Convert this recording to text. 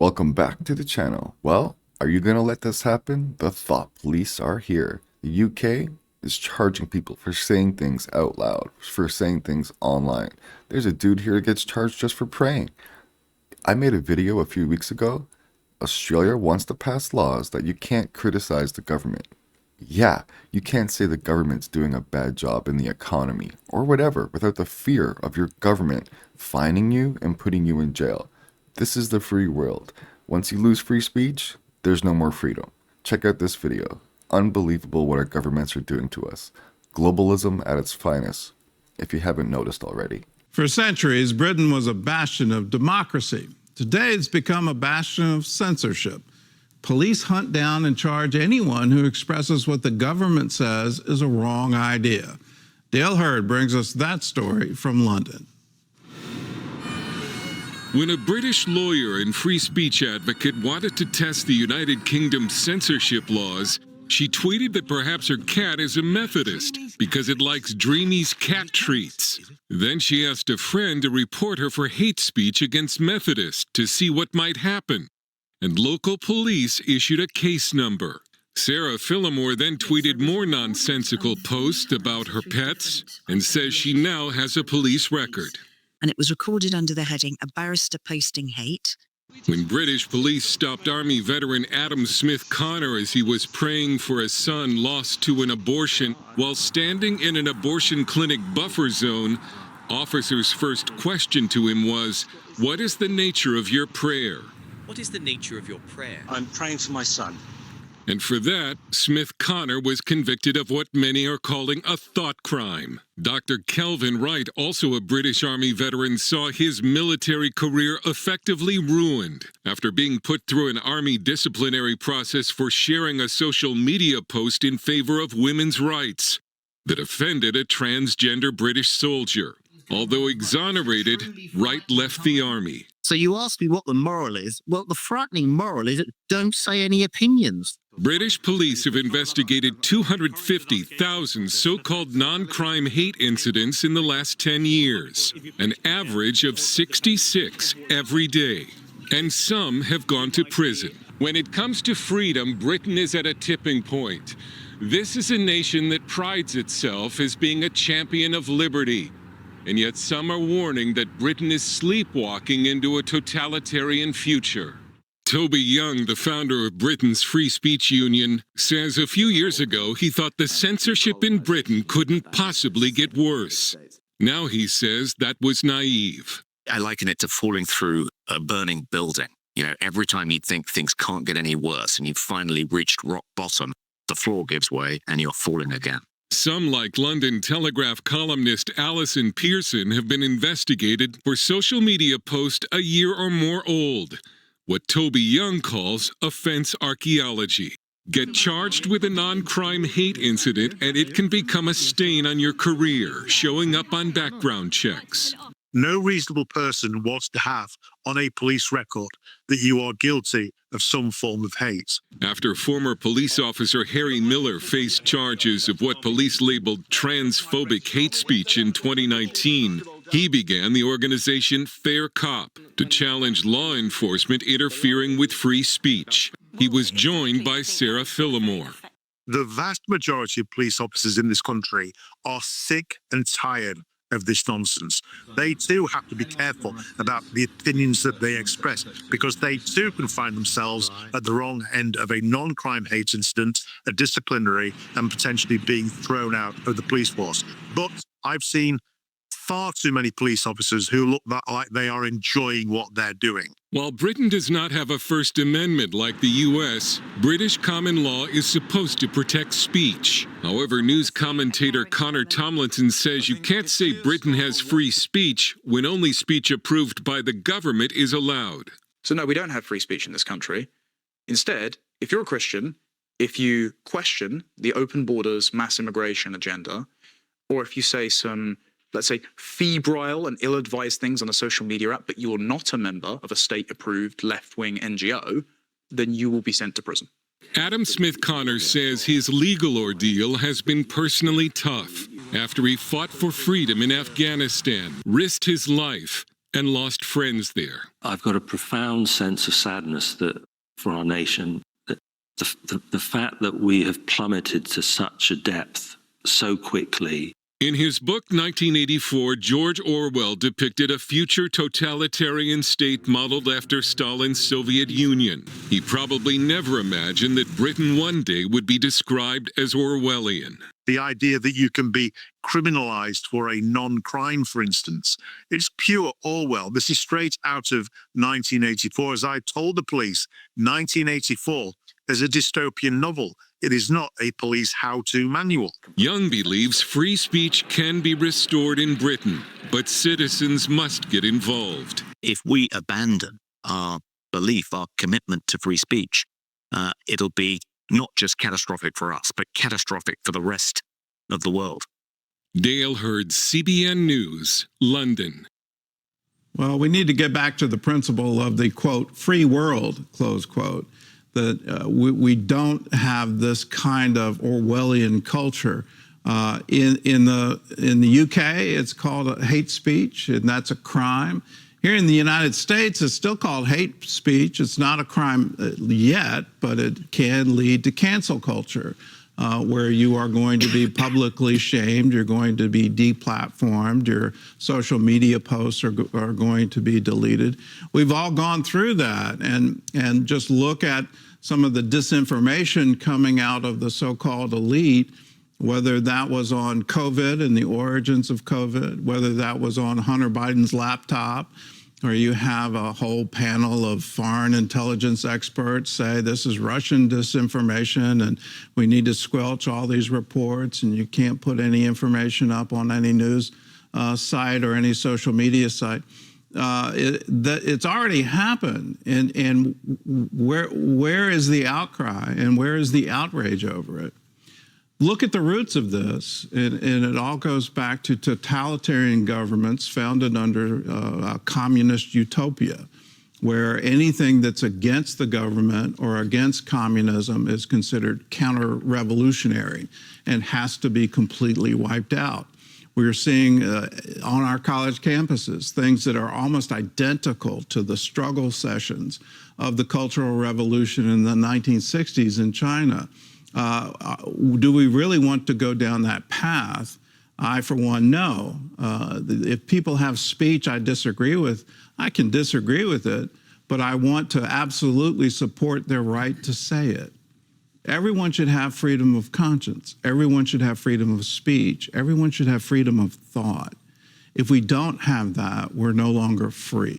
Welcome back to the channel. Well, are you gonna let this happen? The thought police are here. The UK is charging people for saying things out loud, for saying things online. There's a dude here that gets charged just for praying. I made a video a few weeks ago. Australia wants to pass laws that you can't criticize the government. Yeah, you can't say the government's doing a bad job in the economy or whatever without the fear of your government fining you and putting you in jail. This is the free world. Once you lose free speech, there's no more freedom. Check out this video. Unbelievable what our governments are doing to us. Globalism at its finest, if you haven't noticed already. For centuries, Britain was a bastion of democracy. Today, it's become a bastion of censorship. Police hunt down and charge anyone who expresses what the government says is a wrong idea. Dale Hurd brings us that story from London. When a British lawyer and free speech advocate wanted to test the United Kingdom's censorship laws, she tweeted that perhaps her cat is a Methodist because it likes Dreamy's cat treats. Then she asked a friend to report her for hate speech against Methodists to see what might happen. And local police issued a case number. Sarah Phillimore then tweeted more nonsensical posts about her pets and says she now has a police record. And it was recorded under the heading, "A Barrister Posting Hate." When British police stopped Army veteran Adam Smith Connor as he was praying for a son lost to an abortion while standing in an abortion clinic buffer zone, officers' first question to him was, "What is the nature of your prayer?" What is the nature of your prayer? I'm praying for my son. And for that, Smith Connor was convicted of what many are calling a thought crime. Dr. Kelvin Wright, also a British Army veteran, saw his military career effectively ruined after being put through an Army disciplinary process for sharing a social media post in favor of women's rights that offended a transgender British soldier. Although exonerated, Wright left the Army. So you ask me what the moral is. Well, the frightening moral is that don't say any opinions. British police have investigated 250,000 so-called non-crime hate incidents in the last 10 years, an average of 66 every day. And some have gone to prison. When it comes to freedom, Britain is at a tipping point. This is a nation that prides itself as being a champion of liberty. And yet some are warning that Britain is sleepwalking into a totalitarian future. Toby Young, the founder of Britain's Free Speech Union, says a few years ago he thought the censorship in Britain couldn't possibly get worse. Now he says that was naive. I liken it to falling through a burning building. You know, every time you think things can't get any worse and you've finally reached rock bottom, the floor gives way and you're falling again. Some, like London Telegraph columnist Alison Pearson, have been investigated for social media posts a year or more old, what Toby Young calls offense archaeology. Get charged with a non-crime hate incident and it can become a stain on your career, showing up on background checks. No reasonable person wants to have on a police record that you are guilty of some form of hate. After former police officer Harry Miller faced charges of what police labeled transphobic hate speech in 2019, he began the organization Fair Cop to challenge law enforcement interfering with free speech. He was joined by Sarah Phillimore. The vast majority of police officers in this country are sick and tired of this nonsense. They too have to be careful about the opinions that they express because they too can find themselves at the wrong end of a non-crime hate incident, a disciplinary, and potentially being thrown out of the police force. But I've seen far too many police officers who look like they are enjoying what they're doing. While Britain does not have a First Amendment like the US, British common law is supposed to protect speech. However, news commentator Connor Tomlinson says you can't say Britain has free speech when only speech approved by the government is allowed. So no, we don't have free speech in this country. Instead, if you're a Christian, if you question the open borders, mass immigration agenda, or if you say some, let's say, febrile and ill-advised things on a social media app, but you are not a member of a state-approved left-wing NGO, then you will be sent to prison. Adam Smith Connor says his legal ordeal has been personally tough after he fought for freedom in Afghanistan, risked his life, and lost friends there. I've got a profound sense of sadness that for our nation, that the fact that we have plummeted to such a depth so quickly. In his book 1984, George Orwell depicted a future totalitarian state modeled after Stalin's Soviet Union. He probably never imagined that Britain one day would be described as Orwellian. The idea that you can be criminalized for a non-crime, for instance, it's pure Orwell. This is straight out of 1984. As I told the police, 1984 is a dystopian novel. It is not a police how-to manual. Young believes free speech can be restored in Britain, but citizens must get involved. If we abandon our belief, our commitment to free speech, it'll be not just catastrophic for us, but catastrophic for the rest of the world. Dale Hurd, CBN News, London. Well, we need to get back to the principle of the, quote, free world, close quote, that we don't have this kind of Orwellian culture. In the UK, it's called hate speech, and that's a crime. Here in the United States, it's still called hate speech. It's not a crime yet, but it can lead to cancel culture, where you are going to be publicly shamed, you're going to be deplatformed, your social media posts are going to be deleted. We've all gone through that, and just look at some of the disinformation coming out of the so-called elite, whether that was on COVID and the origins of COVID, whether that was on Hunter Biden's laptop, or you have a whole panel of foreign intelligence experts say this is Russian disinformation and we need to squelch all these reports and you can't put any information up on any news site or any social media site. It's already happened, and where is the outcry and where is the outrage over it? Look at the roots of this, and it all goes back to totalitarian governments founded under a communist utopia, where anything that's against the government or against communism is considered counter-revolutionary and has to be completely wiped out. We're seeing on our college campuses things that are almost identical to the struggle sessions of the Cultural Revolution in the 1960s in China. Do we really want to go down that path? I, for one, no. If people have speech I disagree with, I can disagree with it, but I want to absolutely support their right to say it. Everyone should have freedom of conscience. Everyone should have freedom of speech. Everyone should have freedom of thought. If we don't have that, we're no longer free.